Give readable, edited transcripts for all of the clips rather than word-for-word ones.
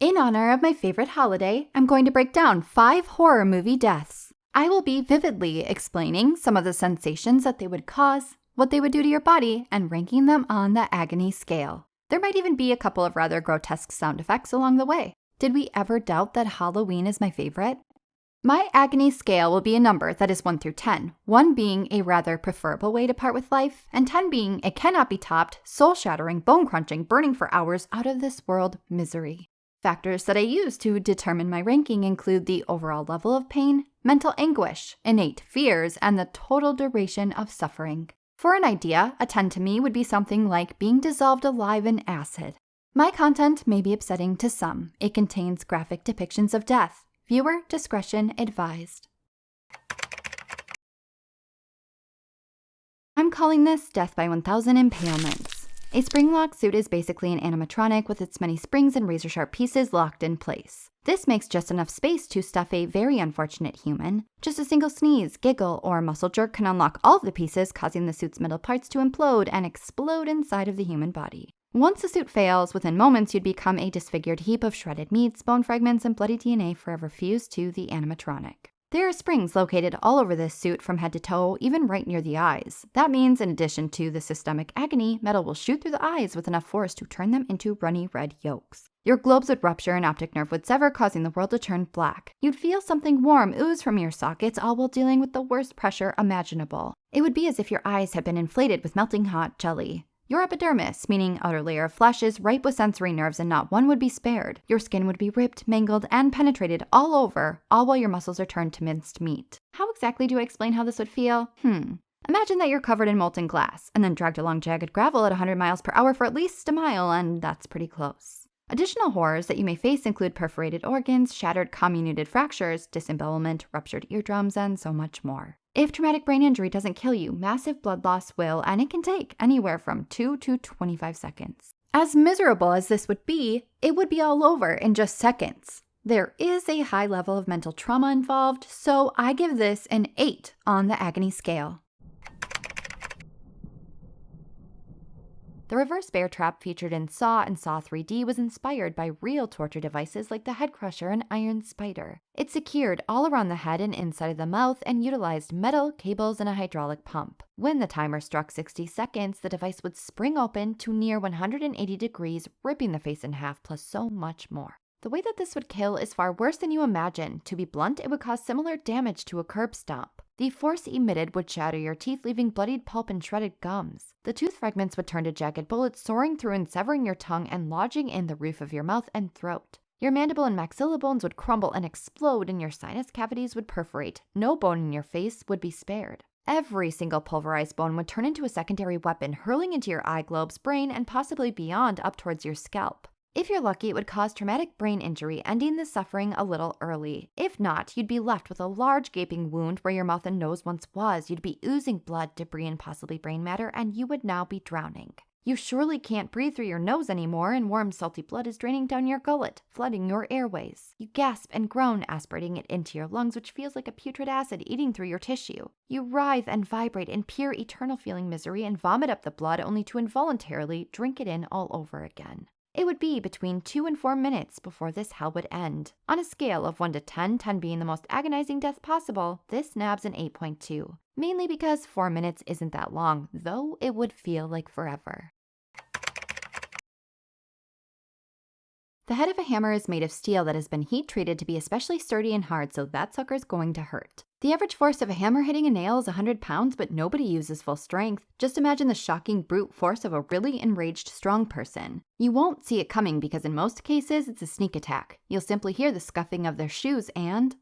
In honor of my favorite holiday, I'm going to break down 5 horror movie deaths. I will be vividly explaining some of the sensations that they would cause, what they would do to your body, and ranking them on the agony scale. There might even be a couple of rather grotesque sound effects along the way. Did we ever doubt that Halloween is my favorite? My agony scale will be a number that is 1 through 10, 1 being a rather preferable way to part with life, and 10 being a cannot be topped, soul-shattering, bone-crunching, burning for hours out of this world misery. Factors that I use to determine my ranking include the overall level of pain, mental anguish, innate fears, and the total duration of suffering. For an idea, a 10 to me would be something like being dissolved alive in acid. My content may be upsetting to some. It contains graphic depictions of death. Viewer discretion advised. I'm calling this Death by 1000 Impalements. A spring-lock suit is basically an animatronic with its many springs and razor-sharp pieces locked in place. This makes just enough space to stuff a very unfortunate human. Just a single sneeze, giggle, or muscle jerk can unlock all of the pieces, causing the suit's middle parts to implode and explode inside of the human body. Once the suit fails, within moments you'd become a disfigured heap of shredded meats, bone fragments, and bloody DNA forever fused to the animatronic. There are springs located all over this suit from head to toe, even right near the eyes. That means, in addition to the systemic agony, metal will shoot through the eyes with enough force to turn them into runny red yolks. Your globes would rupture, an optic nerve would sever, causing the world to turn black. You'd feel something warm ooze from your sockets, all while dealing with the worst pressure imaginable. It would be as if your eyes had been inflated with melting hot jelly. Your epidermis, meaning outer layer of flesh, is ripe with sensory nerves and not one would be spared. Your skin would be ripped, mangled, and penetrated all over, all while your muscles are turned to minced meat. How exactly do I explain how this would feel? Imagine that you're covered in molten glass, and then dragged along jagged gravel at 100 miles per hour for at least a mile, and that's pretty close. Additional horrors that you may face include perforated organs, shattered comminuted fractures, disembowelment, ruptured eardrums, and so much more. If traumatic brain injury doesn't kill you, massive blood loss will, and it can take anywhere from 2 to 25 seconds. As miserable as this would be, it would be all over in just seconds. There is a high level of mental trauma involved, so I give this an 8 on the agony scale. The reverse bear trap featured in Saw and Saw 3D was inspired by real torture devices like the head crusher and iron spider. It secured all around the head and inside of the mouth and utilized metal, cables, and a hydraulic pump. When the timer struck 60 seconds, the device would spring open to near 180 degrees, ripping the face in half, plus so much more. The way that this would kill is far worse than you imagine. To be blunt, it would cause similar damage to a curb stomp. The force emitted would shatter your teeth, leaving bloodied pulp and shredded gums. The tooth fragments would turn to jagged bullets, soaring through and severing your tongue and lodging in the roof of your mouth and throat. Your mandible and maxilla bones would crumble and explode, and your sinus cavities would perforate. No bone in your face would be spared. Every single pulverized bone would turn into a secondary weapon, hurling into your eye globes, brain, and possibly beyond up towards your scalp. If you're lucky, it would cause traumatic brain injury, ending the suffering a little early. If not, you'd be left with a large gaping wound where your mouth and nose once was. You'd be oozing blood, debris, and possibly brain matter, and you would now be drowning. You surely can't breathe through your nose anymore, and warm, salty blood is draining down your gullet, flooding your airways. You gasp and groan, aspirating it into your lungs, which feels like a putrid acid eating through your tissue. You writhe and vibrate in pure, eternal feeling misery and vomit up the blood, only to involuntarily drink it in all over again. It would be between 2 and 4 minutes before this hell would end. On a scale of 1 to 10, 10 being the most agonizing death possible, this nabs an 8.2. Mainly because 4 minutes isn't that long, though it would feel like forever. The head of a hammer is made of steel that has been heat treated to be especially sturdy and hard, so that sucker's going to hurt. The average force of a hammer hitting a nail is 100 pounds, but nobody uses full strength. Just imagine the shocking brute force of a really enraged strong person. You won't see it coming because in most cases it's a sneak attack. You'll simply hear the scuffing of their shoes and...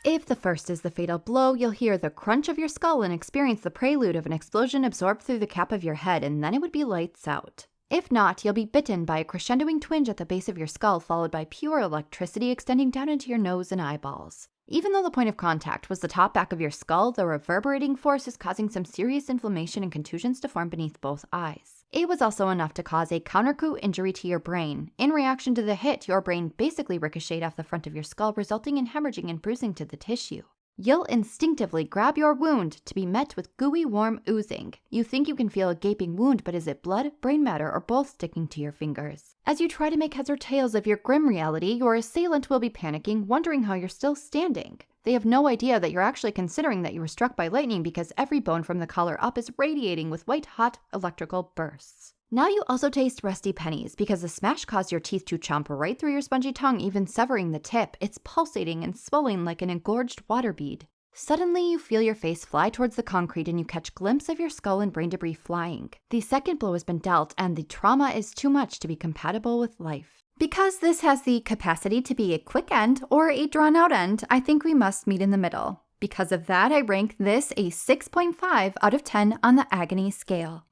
If the first is the fatal blow, you'll hear the crunch of your skull and experience the prelude of an explosion absorbed through the cap of your head, and then it would be lights out. If not, you'll be bitten by a crescendoing twinge at the base of your skull, followed by pure electricity extending down into your nose and eyeballs. Even though the point of contact was the top back of your skull, the reverberating force is causing some serious inflammation and contusions to form beneath both eyes. It was also enough to cause a counter-coup injury to your brain. In reaction to the hit, your brain basically ricocheted off the front of your skull, resulting in hemorrhaging and bruising to the tissue. You'll instinctively grab your wound to be met with gooey, warm oozing. You think you can feel a gaping wound, but is it blood, brain matter, or both sticking to your fingers? As you try to make heads or tails of your grim reality, your assailant will be panicking, wondering how you're still standing. They have no idea that you're actually considering that you were struck by lightning because every bone from the collar up is radiating with white-hot electrical bursts. Now you also taste rusty pennies because the smash caused your teeth to chomp right through your spongy tongue, even severing the tip. It's pulsating and swelling like an engorged water bead. Suddenly, you feel your face fly towards the concrete and you catch a glimpse of your skull and brain debris flying. The second blow has been dealt and the trauma is too much to be compatible with life. Because this has the capacity to be a quick end or a drawn-out end, I think we must meet in the middle. Because of that, I rank this a 6.5 out of 10 on the agony scale.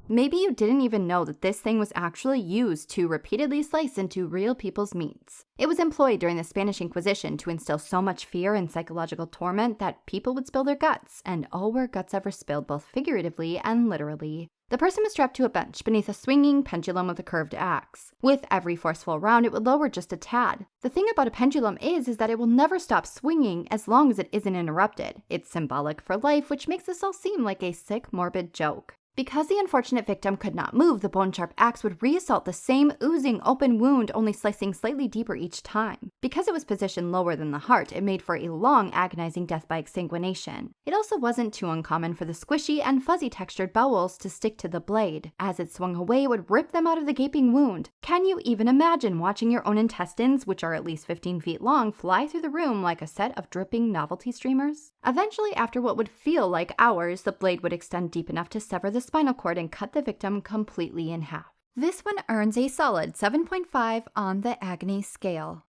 Maybe you didn't even know that this thing was actually used to repeatedly slice into real people's meats. It was employed during the Spanish Inquisition to instill so much fear and psychological torment that people would spill their guts, and oh, were guts ever spilled both figuratively and literally. The person was strapped to a bench beneath a swinging pendulum with a curved axe. With every forceful round, it would lower just a tad. The thing about a pendulum is that it will never stop swinging as long as it isn't interrupted. It's symbolic for life, which makes this all seem like a sick, morbid joke. Because the unfortunate victim could not move, the bone-sharp axe would reassault the same oozing open wound, only slicing slightly deeper each time. Because it was positioned lower than the heart, it made for a long, agonizing death by exsanguination. It also wasn't too uncommon for the squishy and fuzzy-textured bowels to stick to the blade. As it swung away, it would rip them out of the gaping wound. Can you even imagine watching your own intestines, which are at least 15 feet long, fly through the room like a set of dripping novelty streamers? Eventually, after what would feel like hours, the blade would extend deep enough to sever the spinal cord and cut the victim completely in half. This one earns a solid 7.5 on the agony scale.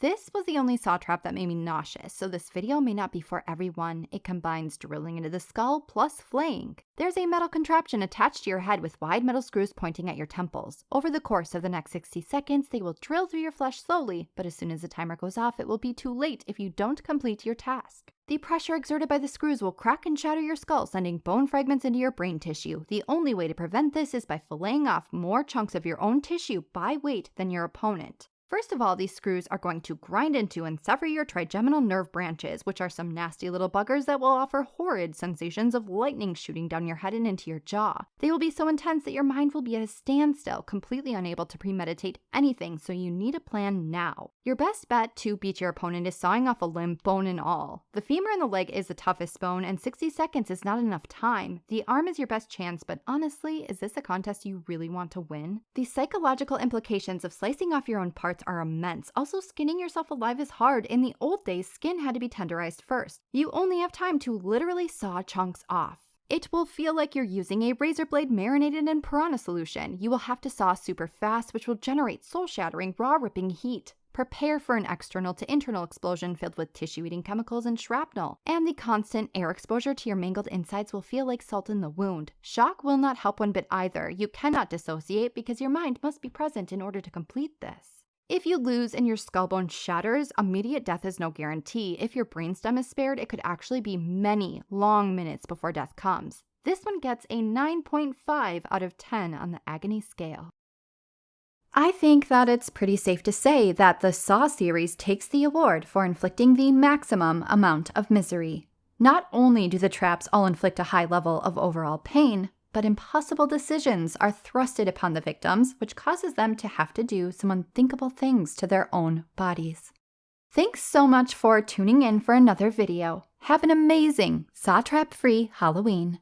This was the only saw trap that made me nauseous, so this video may not be for everyone. It combines drilling into the skull plus flaying. There's a metal contraption attached to your head with wide metal screws pointing at your temples. Over the course of the next 60 seconds, they will drill through your flesh slowly, but as soon as the timer goes off, it will be too late if you don't complete your task. The pressure exerted by the screws will crack and shatter your skull, sending bone fragments into your brain tissue. The only way to prevent this is by filleting off more chunks of your own tissue by weight than your opponent. First of all, these screws are going to grind into and sever your trigeminal nerve branches, which are some nasty little buggers that will offer horrid sensations of lightning shooting down your head and into your jaw. They will be so intense that your mind will be at a standstill, completely unable to premeditate anything, so you need a plan now. Your best bet to beat your opponent is sawing off a limb, bone and all. The femur and the leg is the toughest bone, and 60 seconds is not enough time. The arm is your best chance, but honestly, is this a contest you really want to win? The psychological implications of slicing off your own parts are immense. Also, skinning yourself alive is hard. In the old days, skin had to be tenderized first. You only have time to literally saw chunks off. It will feel like you're using a razor blade marinated in piranha solution. You will have to saw super fast, which will generate soul-shattering, raw-ripping heat. Prepare for an external to internal explosion filled with tissue-eating chemicals and shrapnel, and the constant air exposure to your mangled insides will feel like salt in the wound. Shock will not help one bit either. You cannot dissociate because your mind must be present in order to complete this. If you lose and your skull bone shatters, immediate death is no guarantee. If your brainstem is spared, it could actually be many long minutes before death comes. This one gets a 9.5 out of 10 on the agony scale. I think that it's pretty safe to say that the Saw series takes the award for inflicting the maximum amount of misery. Not only do the traps all inflict a high level of overall pain, but impossible decisions are thrusted upon the victims, which causes them to have to do some unthinkable things to their own bodies. Thanks so much for tuning in for another video. Have an amazing, saw trap-free Halloween.